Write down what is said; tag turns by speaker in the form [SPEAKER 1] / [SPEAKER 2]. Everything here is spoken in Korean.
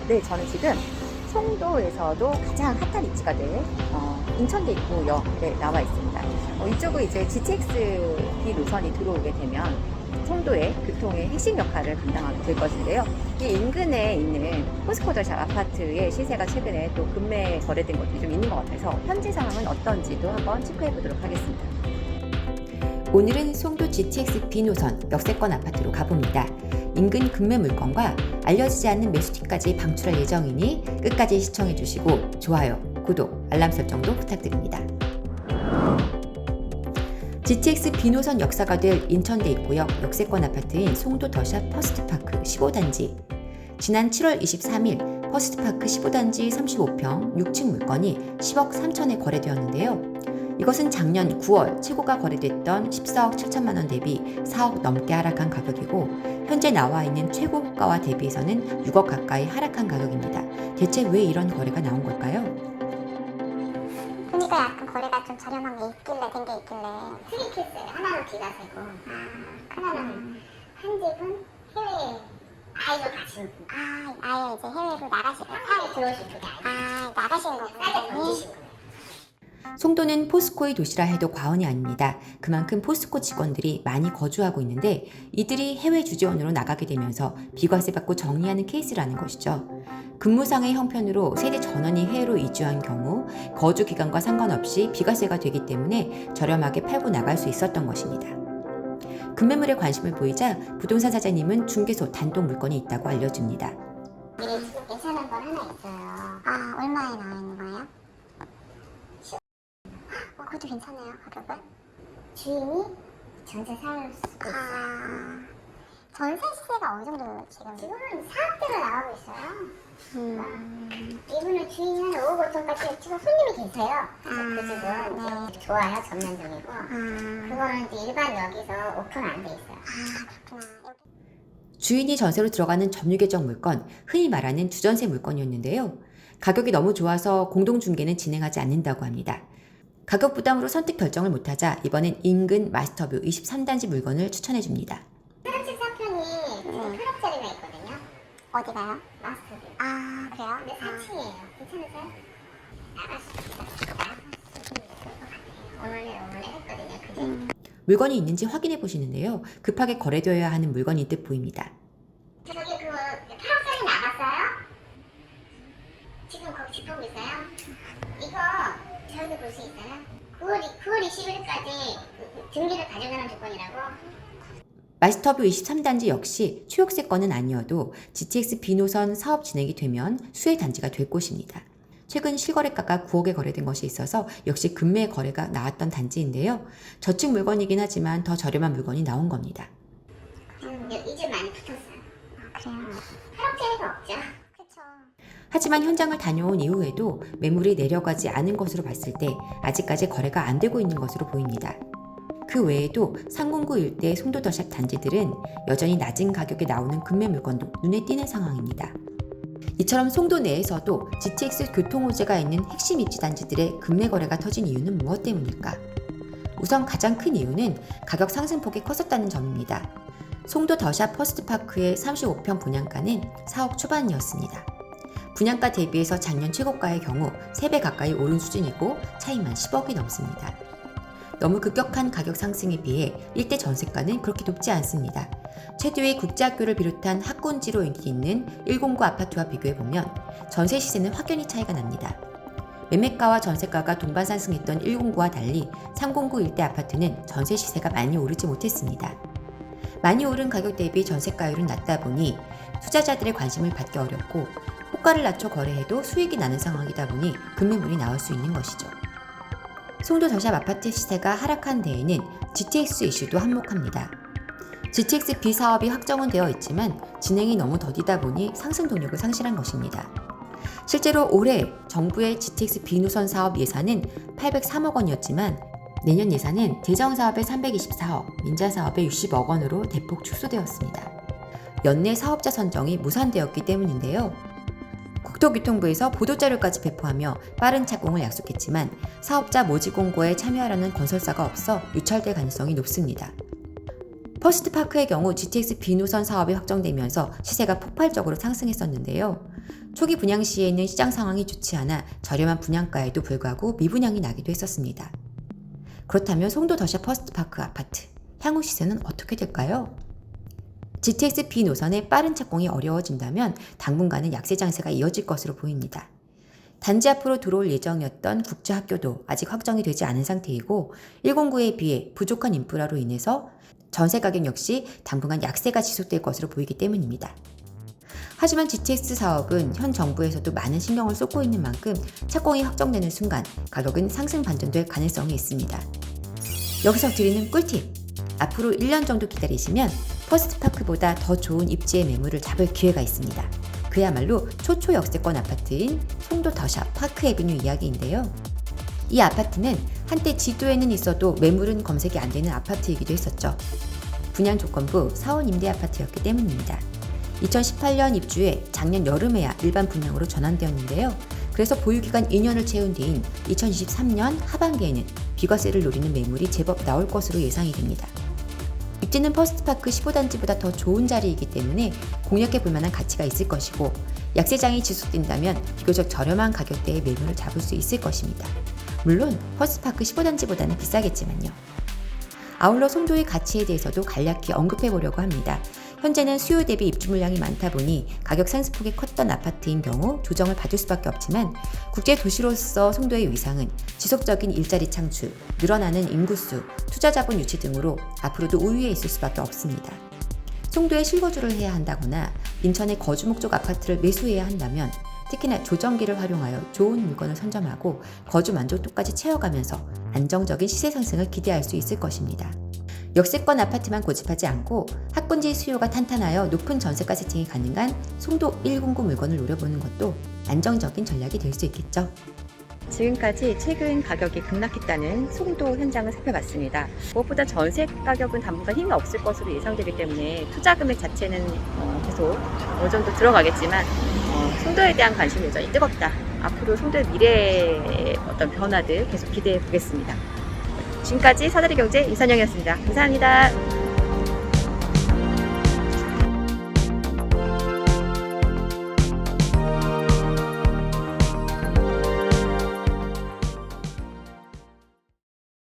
[SPEAKER 1] 네, 저는 지금 송도에서도 가장 핫한 입지가 될 인천대입구역에 나와 있습니다. 이쪽은 이제 GTX-B 노선이 들어오게 되면 송도의 교통의 핵심 역할을 감당하게 될 것인데요. 이 인근에 있는 포스코더샵 아파트의 시세가 최근에 또 급매 거래된 것들이 좀 있는 것 같아서 현재 상황은 어떤지도 한번 체크해 보도록 하겠습니다.
[SPEAKER 2] 오늘은 송도 GTX-B 노선 역세권 아파트로 가봅니다. 인근 급매 물건과 알려지지 않는 매수팁까지 방출할 예정이니 끝까지 시청해주시고 좋아요, 구독, 알람 설정도 부탁드립니다. GTX-B 노선 역사가 될 인천대입구역 역세권 아파트인 송도 더샵 퍼스트파크 15단지. 지난 7월 23일 퍼스트파크 15단지 35평 6층 물건이 10억 3천에 거래되었는데요. 이것은 작년 9월 최고가 거래됐던 14억 7천만 원 대비 4억 넘게 하락한 가격이고 현재 나와 있는 최고가와 대비해서는 6억 가까이 하락한 가격입니다. 대체 왜 이런 거래가 나온 걸까요?
[SPEAKER 3] 그러니까 약간 거래가 좀 저렴한 게 있길래 된 게 있길래
[SPEAKER 4] 트리케이스예요. 하나는 기가세고 하나는 한 집은 해외에 아이를 가진 분.
[SPEAKER 3] 아예 이제 해외로 나가시고
[SPEAKER 4] 해외에 들어오신 분이 아니에요.
[SPEAKER 3] 나가신
[SPEAKER 4] 싸게
[SPEAKER 3] 거군요.
[SPEAKER 4] 던지신 거예요.
[SPEAKER 2] 송도는 포스코의 도시라 해도 과언이 아닙니다. 그만큼 포스코 직원들이 많이 거주하고 있는데 이들이 해외 주재원으로 나가게 되면서 비과세 받고 정리하는 케이스라는 것이죠. 근무상의 형편으로 세대 전원이 해외로 이주한 경우 거주 기간과 상관없이 비과세가 되기 때문에 저렴하게 팔고 나갈 수 있었던 것입니다. 급매물에 관심을 보이자 부동산 사장님은 중개소 단독 물건이 있다고 알려줍니다.
[SPEAKER 4] 미래 지금 괜찮은 건 하나 있어요.
[SPEAKER 3] 얼마에 나와 있는 거예요? 그것도 괜찮아요, 가격은?
[SPEAKER 4] 주인이 전세 살 수도 있어요.
[SPEAKER 3] 전세 시세가 어느 정도 지금?
[SPEAKER 4] 지금은 4억대로 나가고 있어요. 이분은 주인이 한 5억 5천까지 지금 손님이 계세요. 그 집은 이제 좋아요, 전면 중이고. 그거는 이제 일반 여기서 오픈 안 돼 있어요.
[SPEAKER 3] 그렇구나.
[SPEAKER 2] 주인이 전세로 들어가는 점유계정 물건, 흔히 말하는 주전세 물건이었는데요. 가격이 너무 좋아서 공동중개는 진행하지 않는다고 합니다. 가격 부담으로 선택 결정을 못하자 이번엔 인근 마스터뷰 23단지 물건을 추천해줍니다.
[SPEAKER 4] 34평이 8억짜리가 있거든요.
[SPEAKER 3] 어디가요?
[SPEAKER 4] 마스터뷰.
[SPEAKER 3] 그래요?
[SPEAKER 4] 근데 4층이에요. 괜찮으세요? 나가십니다. 오늘 했거든요. 그죠?
[SPEAKER 2] 물건이 있는지 확인해 보시는데요. 급하게 거래되어야 하는 물건인 듯 보입니다.
[SPEAKER 4] 저기 그 8억짜리 나갔어요? 지금 거기 짚고 계세요? 이거 저기 볼 수 있어요? 9월 20일까지 등기를 가져가는 조건이라고?
[SPEAKER 2] 마스터뷰 23단지 역시 초역세권은 아니어도 GTX-B 노선 사업 진행이 되면 수혜 단지가 될 곳입니다. 최근 실거래가가 9억에 거래된 것이 있어서 역시 급매 거래가 나왔던 단지인데요. 저층 물건이긴 하지만 더 저렴한 물건이 나온 겁니다.
[SPEAKER 4] 이 집 많이 붙었어요.
[SPEAKER 3] 그래요?
[SPEAKER 4] 8억짜리가 없죠?
[SPEAKER 3] 그쵸.
[SPEAKER 2] 하지만 현장을 다녀온 이후에도 매물이 내려가지 않은 것으로 봤을 때 아직까지 거래가 안 되고 있는 것으로 보입니다. 그 외에도 상공구 일대 송도 더샵 단지들은 여전히 낮은 가격에 나오는 급매 물건도 눈에 띄는 상황입니다. 이처럼 송도 내에서도 GTX 교통호재가 있는 핵심 입지 단지들의 급매 거래가 터진 이유는 무엇 때문일까? 우선 가장 큰 이유는 가격 상승폭이 컸었다는 점입니다. 송도 더샵 퍼스트파크의 35평 분양가는 4억 초반이었습니다. 분양가 대비해서 작년 최고가의 경우 3배 가까이 오른 수준이고 차이만 10억이 넘습니다. 너무 급격한 가격 상승에 비해 일대 전세가는 그렇게 높지 않습니다. 최대의 국제학교를 비롯한 학군지로 인기 있는 109 아파트와 비교해보면 전세 시세는 확연히 차이가 납니다. 매매가와 전세가가 동반 상승했던 109와 달리 309 일대 아파트는 전세 시세가 많이 오르지 못했습니다. 많이 오른 가격 대비 전세가율은 낮다 보니 투자자들의 관심을 받기 어렵고 호가를 낮춰 거래해도 수익이 나는 상황이다 보니 급매물이 나올 수 있는 것이죠. 송도 더샵 아파트 시세가 하락한 데에는 GTX 이슈도 한몫합니다. GTX-B 사업이 확정은 되어 있지만 진행이 너무 더디다 보니 상승 동력을 상실한 것입니다. 실제로 올해 정부의 GTX-B 노선 사업 예산은 803억 원이었지만 내년 예산은 대정사업에 324억, 민자사업에 60억 원으로 대폭 축소되었습니다. 연내 사업자 선정이 무산되었기 때문인데요. 국토교통부에서 보도자료까지 배포하며 빠른 착공을 약속했지만 사업자 모집 공고에 참여하려는 건설사가 없어 유찰될 가능성이 높습니다. 퍼스트파크의 경우 GTX-B 노선 사업이 확정되면서 시세가 폭발적으로 상승했었는데요. 초기 분양 시에는 시장 상황이 좋지 않아 저렴한 분양가에도 불구하고 미분양이 나기도 했었습니다. 그렇다면 송도 더샵 퍼스트파크 아파트 향후 시세는 어떻게 될까요? GTX B 노선의 빠른 착공이 어려워진다면 당분간은 약세 장세가 이어질 것으로 보입니다. 단지 앞으로 들어올 예정이었던 국제학교도 아직 확정이 되지 않은 상태이고 109에 비해 부족한 인프라로 인해서 전세 가격 역시 당분간 약세가 지속될 것으로 보이기 때문입니다. 하지만 GTX 사업은 현 정부에서도 많은 신경을 쏟고 있는 만큼 착공이 확정되는 순간 가격은 상승 반전될 가능성이 있습니다. 여기서 드리는 꿀팁! 앞으로 1년 정도 기다리시면 퍼스트파크보다 더 좋은 입지의 매물을 잡을 기회가 있습니다. 그야말로 초초 역세권 아파트인 송도 더샵 파크에비뉴 이야기인데요. 이 아파트는 한때 지도에는 있어도 매물은 검색이 안 되는 아파트이기도 했었죠. 분양 조건부 사원 임대 아파트였기 때문입니다. 2018년 입주해 작년 여름에야 일반 분양으로 전환되었는데요. 그래서 보유기간 2년을 채운 뒤인 2023년 하반기에는 비과세를 노리는 매물이 제법 나올 것으로 예상이 됩니다. 입지는 퍼스트파크 15단지보다 더 좋은 자리이기 때문에 공략해 볼 만한 가치가 있을 것이고 약세장이 지속된다면 비교적 저렴한 가격대의 매물을 잡을 수 있을 것입니다. 물론 퍼스트파크 15단지보다는 비싸겠지만요. 아울러 송도의 가치에 대해서도 간략히 언급해 보려고 합니다. 현재는 수요 대비 입주 물량이 많다 보니 가격 상승폭이 컸던 아파트인 경우 조정을 받을 수밖에 없지만 국제 도시로서 송도의 위상은 지속적인 일자리 창출, 늘어나는 인구수, 투자 자본 유치 등으로 앞으로도 우위에 있을 수밖에 없습니다. 송도에 실거주를 해야 한다거나 인천의 거주 목적 아파트를 매수해야 한다면 특히나 조정기를 활용하여 좋은 물건을 선점하고 거주 만족도까지 채워가면서 안정적인 시세 상승을 기대할 수 있을 것입니다. 역세권 아파트만 고집하지 않고 학군지 수요가 탄탄하여 높은 전세가 세팅이 가능한 송도 109 물건을 노려보는 것도 안정적인 전략이 될 수 있겠죠.
[SPEAKER 1] 지금까지 최근 가격이 급락했다는 송도 현장을 살펴봤습니다. 무엇보다 전세 가격은 당분간 힘이 없을 것으로 예상되기 때문에 투자 금액 자체는 계속 어느 정도 들어가겠지만 송도에 대한 관심이 여전히 뜨겁다. 앞으로 송도의 미래의 어떤 변화들 계속 기대해 보겠습니다. 지금까지 사다리경제 이선영이었습니다. 감사합니다.